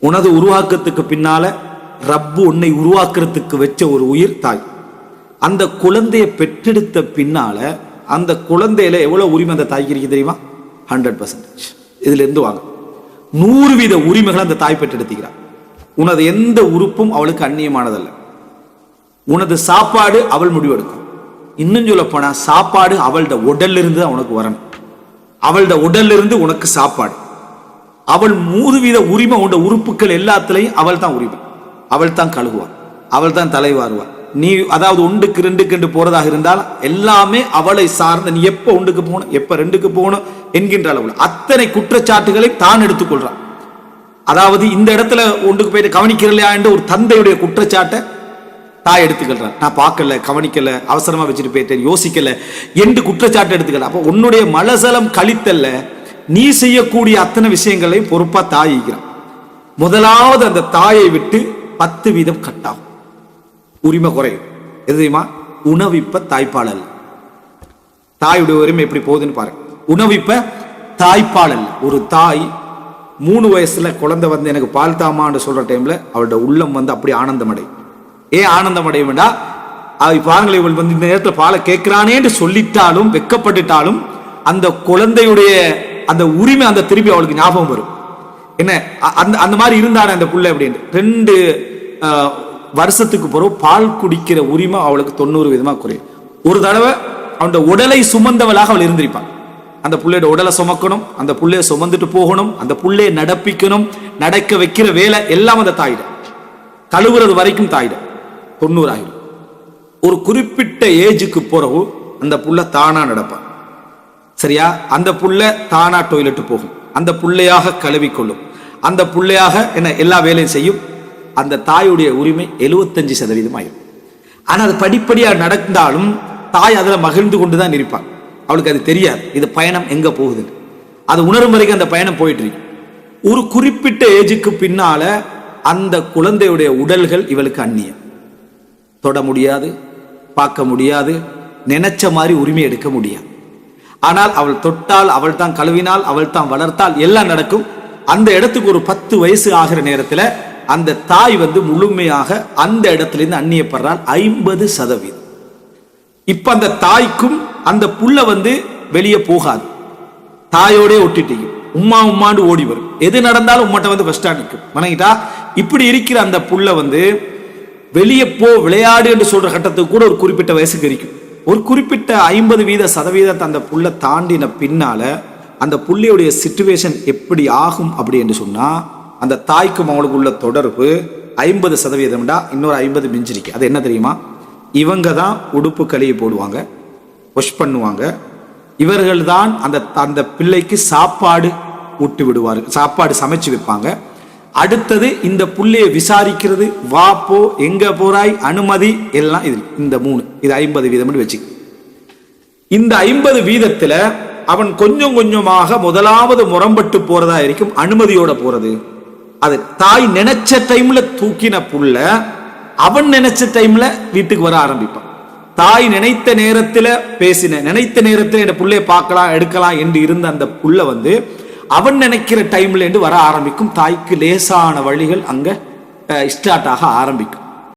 உனது உருவாக்கத்துக்கு பின்னால ரப்பு உன்னை உருவாக்குறதுக்கு வச்ச ஒரு உயிர் தாய். அந்த குழந்தையை பெற்றெடுத்த பின்னால அந்த குழந்தையில எவ்வளவு உரிமை அந்த தாய்க்கு இருக்கு தெரியுமா? 100%. இதுல இருந்து வாங்க 100% உரிமைகளை அந்த தாய் பெற்றெடுத்துக்கிறார். உனது எந்த உறுப்பும் அவளுக்கு அந்நியமானதல்ல. உனது சாப்பாடு அவள் முடிவெடுக்கும். இன்னும் சொல்ல போனா சாப்பாடு அவளோட உடல்ல இருந்து உனக்கு வரணும். அவளோட உடல்ல இருந்து உனக்கு சாப்பாடு. அவள் 100% உரிமை உண்ட உறுப்புகள் எல்லாத்திலையும் அவள் தான் உரிமை. அவள் தான் கழுகுவாள், அவள் தான் தலைவாருவாள். நீ அதாவது 1க்கு 2க்கு போறதாக இருந்தால் எல்லாமே அவளை சார்ந்த. நீ எப்ப 1க்கு போகணும், எப்ப 2க்கு போகணும் என்கின்ற அளவில் அத்தனை குற்றச்சாட்டுகளை தான் எடுத்துக்கொள்றான். அதாவது இந்த இடத்துல 1க்கு போயிட்டு கவனிக்கிறலையா என்ற ஒரு தந்தையுடைய குற்றச்சாட்டை தாய் எடுத்துக்கிறான். நான் பார்க்கல, கவனிக்கல, அவசரமா வச்சுட்டு போயிட்டேன், யோசிக்கல என்று குற்றச்சாட்டு எடுத்துக்கல. அப்போ உன்னுடைய மலசலம் கழித்தல்ல நீ செய்யக்கூடிய அத்தனை விஷயங்களையும் பொறுப்பா தாயிக்கிறான். முதலாவது அந்த தாயை விட்டு 10% கட்டாகும், உரிமை குறையும். எது தெரியுமா? உணவிப்ப தாய்ப்பால் அல்ல. தாயுடைய உரிமை எப்படி போகுதுன்னு பாருங்க. உணவிப்ப தாய்ப்பால் அல்ல. ஒரு தாய் 3 வயசுல குழந்தை வந்து எனக்கு பால் தாமான்னு சொல்ற டைம்ல அவளோட உள்ளம் வந்து அப்படி ஆனந்தம் அடையும். ஏன் ஆனந்தம் அடைய வேண்டா? பாருங்களேன், இவள் வந்து இந்த நேரத்தில் பாலை கேட்கிறானேன்னு சொல்லிட்டாலும் வெக்கப்பட்டுட்டாலும் அந்த குழந்தையுடைய அந்த உரிமை அந்த திருப்பி அவளுக்கு ஞாபகம் வரும். என்ன அந்த மாதிரி இருந்தானே அந்த புள்ள அப்படின்னு 2 வருஷத்துக்கு பிறகு பால் குடிக்கிற உரிமை அவளுக்கு 90% குறையும். ஒரு தடவை அவனோட உடலை சுமந்தவளாக அவள் இருந்திருப்பாள். அந்த புள்ளையோட உடலை சுமக்கணும், அந்த புள்ளைய சுமந்துட்டு போகணும், அந்த புள்ளைய நடப்பிக்கணும், நடக்க வைக்கிற வேலை எல்லாம் அந்த தாயிட. கழுவுறது வரைக்கும் தாயிட 90 ஆயிடும். ஒரு குறிப்பிட்ட ஏஜுக்கு பிறகு அந்த புள்ள தானா நடப்பான். சரியா? அந்த புள்ள தானா டாய்லெட் போகும், அந்த புள்ளையாக கழுவிக்கொள்ளும், அந்த புள்ளையாக என்ன எல்லா வேலையும் செய்யும். அந்த தாயுடைய உரிமை 75% ஆயிடும். ஆனா அது படிப்படியா நடந்தாலும் தாய் அதுல மகிழ்ந்து கொண்டுதான் இருப்பான். அவளுக்கு அது தெரியாது இது பயணம் எங்க போகுது. அது உணரும் வரைக்கும் அந்த பயணம் போயிட்டு இருக்கு. ஒரு குறிப்பிட்ட ஏஜுக்கு பின்னால அந்த குழந்தையுடைய உடல்கள் இவளுக்கு அந்நியம். தொட முடியாது, பார்க்க முடியாது, நினைச்ச மாதிரி உரிமை எடுக்க முடியாது. ஆனால் அவள் தொட்டால், அவள் தான் கழுவினால், அவள் தான் வளர்த்தால், எல்லாம் நடக்கும். அந்த இடத்துக்கு ஒரு 10 வயசு ஆகிற நேரத்துல அந்த தாய் வந்து முழுமையாக அந்த இடத்துல இருந்து அந்நியப்படுறாள் 50%. இப்ப அந்த தாய்க்கும் அந்த புள்ள வந்து வெளியே போகாது, தாயோட ஒட்டிட்டு உம்மா உம்மாண்டு ஓடி வரும். எது நடந்தாலும் உம்மட்ட வந்து ஃபர்ஸ்டா நிற்கும், வணங்கிட்டா. இப்படி இருக்கிற அந்த புள்ள வந்து வெளியே போ விளையாடு என்று சொல்ற கட்டத்துக்கு கூட ஒரு குறிப்பிட்ட வயசுக்கு இருக்கும். ஒரு குறிப்பிட்ட 50% அந்த புள்ள தாண்டின பின்னால அந்த புள்ளையுடைய சிச்சுவேஷன் எப்படி ஆகும் அப்படி என்று சொன்னா, அந்த தாய்க்கும் அவளுக்கு உள்ள தொடர்பு 50%, இன்னொரு 50 மிஞ்சிருக்கு. அது என்ன தெரியுமா? இவங்க தான் உடுப்பு கழுவி போடுவாங்க, வாஷ் பண்ணுவாங்க. இவர்கள் தான் அந்த பிள்ளைக்கு சாப்பாடு ஊட்டி விடுவார்கள், சாப்பாடு சமைச்சு வைப்பாங்க. அடுத்தது இந்த புள்ளையை விசாரிக்கிறது, வா போ, எங்க போறாய், அனுமதி எல்லாம் இது. இந்த 3 இது 50% வச்சு. இந்த 50%ல அவன் கொஞ்சம் கொஞ்சமாக முதலாவது முரம்பட்டு போறதா இருக்கும், அனுமதியோட போறது. அது தாய் நினைச்ச டைம்ல தூக்கின புள்ள அவன் நினைச்ச டைம்ல வீட்டுக்கு வர ஆரம்பிப்பான். தாய் நினைத்த நேரத்துல பேசின, நினைத்த நேரத்துல இந்த புள்ளைய பார்க்கலாம் எடுக்கலாம் என்று இருந்த அந்த புள்ள வந்து அவன் நினைக்கிற டைம்ல என்று வர ஆரம்பிக்கும். தாய்க்கு லேசான வழிகள் அங்க ஸ்டார்ட் ஆக ஆரம்பிக்கும்.